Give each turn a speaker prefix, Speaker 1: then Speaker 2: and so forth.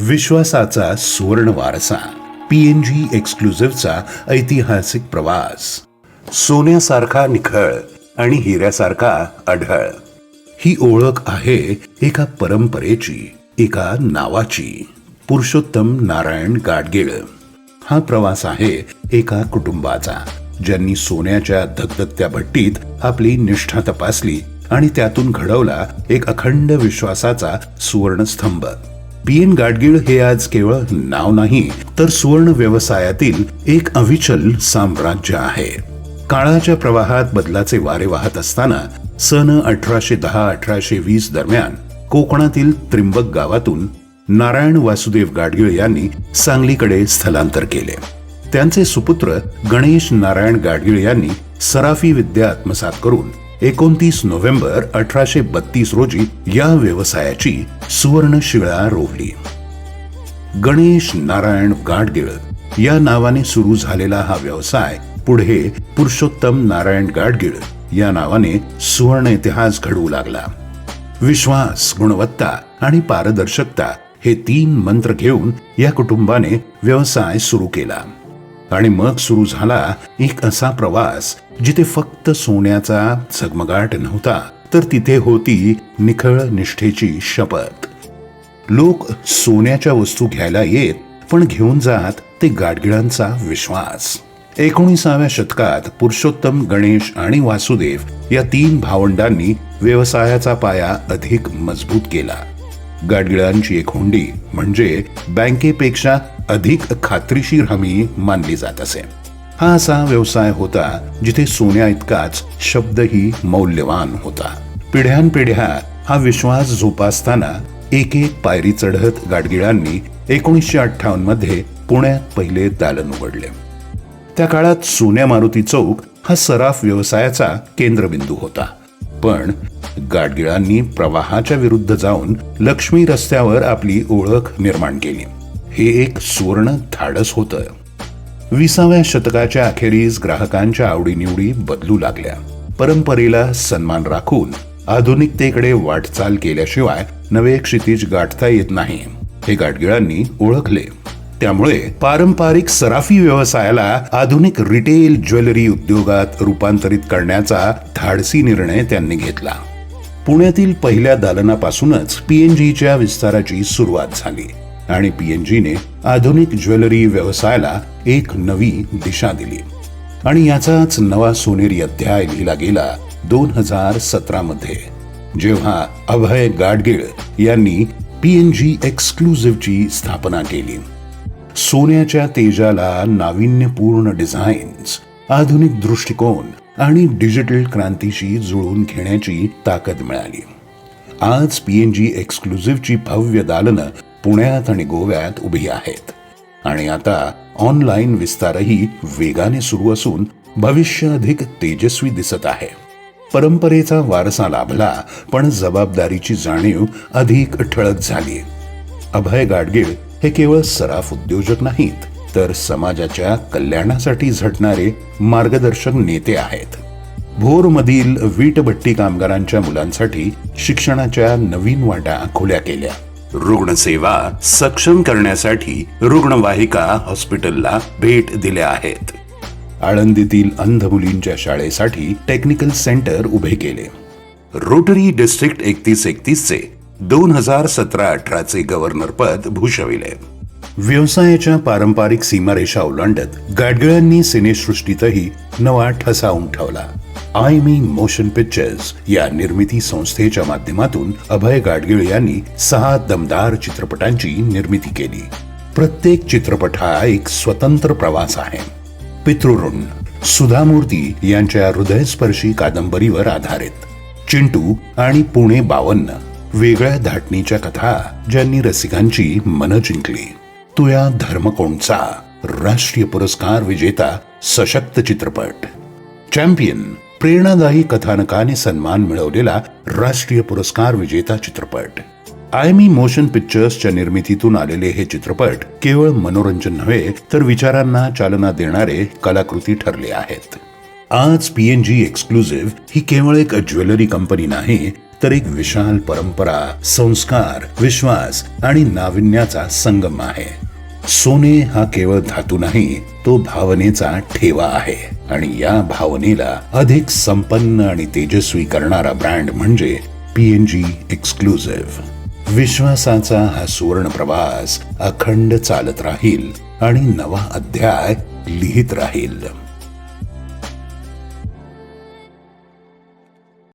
Speaker 1: विश्वासाचा सुवर्ण वारसा, पीएनजी एक्सक्लुझिव्हचा ऐतिहासिक प्रवास. सोन्यासारखा निखळ आणि हिऱ्यासारखा अढळ, ही ओळख आहे एका परंपरेची, एका नावाची. पुरुषोत्तम नारायण गाडगीळ. हा प्रवास आहे एका कुटुंबाचा, ज्यांनी सोन्याच्या धगधगत्या भट्टीत आपली निष्ठा तपासली आणि त्यातून घडवला एक अखंड विश्वासाचा सुवर्णस्तंभ. पीएन गाडगीळ हे आज केवळ नाव नाही, तर सुवर्ण व्यवसायातील एक अविचल साम्राज्य आहे. काळाच्या प्रवाहात बदलाचे वारे वाहत असताना सन 1810-1820 दरम्यान कोकणातील त्रिंबक गावातून नारायण वासुदेव गाडगीळ यांनी सांगलीकडे स्थलांतर केले. त्यांचे सुपुत्र गणेश नारायण गाडगीळ यांनी सराफी विद्या आत्मसात करून 29 नोव्हेंबर 1832 रोजी या व्यवसायाची सुवर्ण शिळा रोवली. गणेश नारायण गाडगीळ या नावाने सुरू झालेला हा व्यवसाय पुढे पुरुषोत्तम नारायण गाडगीळ या नावाने सुवर्ण इतिहास घडवू लागला. विश्वास, गुणवत्ता आणि पारदर्शकता हे 3 मंत्र घेऊन या कुटुंबाने व्यवसाय सुरू केला. आणि मग सुरू झाला एक असा प्रवास जिथे फक्त सोन्याचा झगमगाट नव्हता, तर तिथे होती निखळ निष्ठेची शपथ. लोक सोन्याच्या वस्तू घ्यायला येत, पण घेऊन जात ते गाडगिळांचा विश्वास. 19व्या शतकात पुरुषोत्तम, गणेश आणि वासुदेव या 3 भावंडांनी व्यवसायाचा पाया अधिक मजबूत केला. गाडगिळांची एक हुंडी म्हणजे बँकेपेक्षा अधिक खात्रीशीर हमी मानली जात असे. हा असा व्यवसाय होता जिथे सोन्या इतकाच शब्दही मौल्यवान होता. पिढ्यानपिढ्या हा विश्वास जोपासताना एक एक पायरी चढत गाडगिळांनी 1958 मध्ये पुण्यात पहिले दालन उघडले. त्या काळात सोन्या मारुती चौक हा सराफ व्यवसायाचा केंद्रबिंदू होता. पण गाडगिळांनी प्रवाहाच्या विरुद्ध जाऊन लक्ष्मी रस्त्यावर आपली ओळख निर्माण केली. हे एक सुवर्ण धाडस होतं. 20व्या शतकाच्या अखेरीस ग्राहकांच्या आवडीनिवडी बदलू लागल्या. परंपरेला सन्मान राखून आधुनिकतेकडे वाटचाल केल्याशिवाय नवे क्षितिज गाठता येत नाही, हे गाडगिळांनी ओळखले. त्यामुळे पारंपरिक सराफी व्यवसायाला आधुनिक रिटेल ज्वेलरी उद्योगात रूपांतरित करण्याचा धाडसी निर्णय त्यांनी घेतला. पुण्यातील पहिल्या दालनापासूनच पीएनजीच्या विस्ताराची सुरुवात झाली आणि पीएनजीने आधुनिक ज्वेलरी व्यवसायाला एक नवी दिशा दिली. आणि याचाच नवा सोनेरी अध्याय लिहिला गेला 2017 मध्ये, जेव्हा अभय गाडगीळ यांनी पीएनजी एक्सक्लुझिव्हची स्थापना केली. सोन्याच्या तेजाला नाविन्यपूर्ण डिझाईन्स, आधुनिक दृष्टिकोन आणि डिजिटल क्रांतीशी जुळवून घेण्याची ताकद मिळाली. आज पीएनजी एक्सक्लुझिव्हची भव्य दालनं पुण्यात आणि गोव्यात उभी आहेत. आणि आता ऑनलाईन विस्तारही वेगाने सुरू असून भविष्य अधिक तेजस्वी दिसत आहे. परंपरेचा वारसा लाभला, पण जबाबदारीची जाणीव अधिक ठळक झाली. अभय गाडगीळ हे केवळ सराफ उद्योजक नाहीत, तर समाजाच्या कल्याणासाठी झटणारे मार्गदर्शक नेते आहेत. भोरमधील वीटभट्टी कामगारांच्या मुलांसाठी शिक्षणाच्या नवीन वाटा खुल्या केल्या. रुग्णसेवा सक्षम करण्यासाठी रुग्णवाहिका हॉस्पिटलला भेट दिल्या आहेत. आळंदीतील अंध मुलींच्या शाळेसाठी टेक्निकल सेंटर उभे केले. रोटरी डिस्ट्रिक्ट 3131 चे 2017-18 गव्हर्नर पद भूषविले. व्यवसायाच्या पारंपरिक सीमारेषा ओलांडत गाडगिळांनी सिनेसृष्टीतही नवा ठसा उमटवला. आयमी मोशन पिक्चर्स या निर्मिती संस्थेच्या माध्यमातून अभय गाडगीळ यांनी 6 दमदार चित्रपटांची निर्मिती केली. प्रत्येक चित्रपट हा एक स्वतंत्र प्रवास आहे. पितृऋण सुधा मूर्ती यांच्या हृदयस्पर्शी कादंबरीवर आधारित. चिंटू आणि पुणे 52 वेगळ्या धाटणीच्या कथा, ज्यांनी रसिकांची मनं जिंकली. तुया धर्म कोणचा राष्ट्रीय पुरस्कार विजेता सशक्त चित्रपट. चॅम्पियन प्रेरणादायी कथानकाने सन्मान मिळवलेला राष्ट्रीय पुरस्कार विजेता चित्रपट. आयमी मोशन पिक्चर्सच्या निर्मितीतून आलेले हे चित्रपट केवळ मनोरंजन नव्हे, तर विचारांना चालना देणारे कलाकृती ठरले आहेत. आज पीएनजी एक्सक्लुझिव्ह ही केवळ एक ज्वेलरी कंपनी नाही, तर एक विशाल परंपरा, संस्कार, विश्वास आणि नाविन्याचा संगम आहे. सोने हा केवळ धातू नाही, तो भावनेचा ठेवा आहे. आणि या भावनेला अधिक संपन्न आणि तेजस्वी करणारा ब्रँड म्हणजे PNG एक्सक्लुझिव्ह. विश्वासाचा हा सुवर्ण प्रवास अखंड चालत राहील आणि नवा अध्याय लिहित राहील.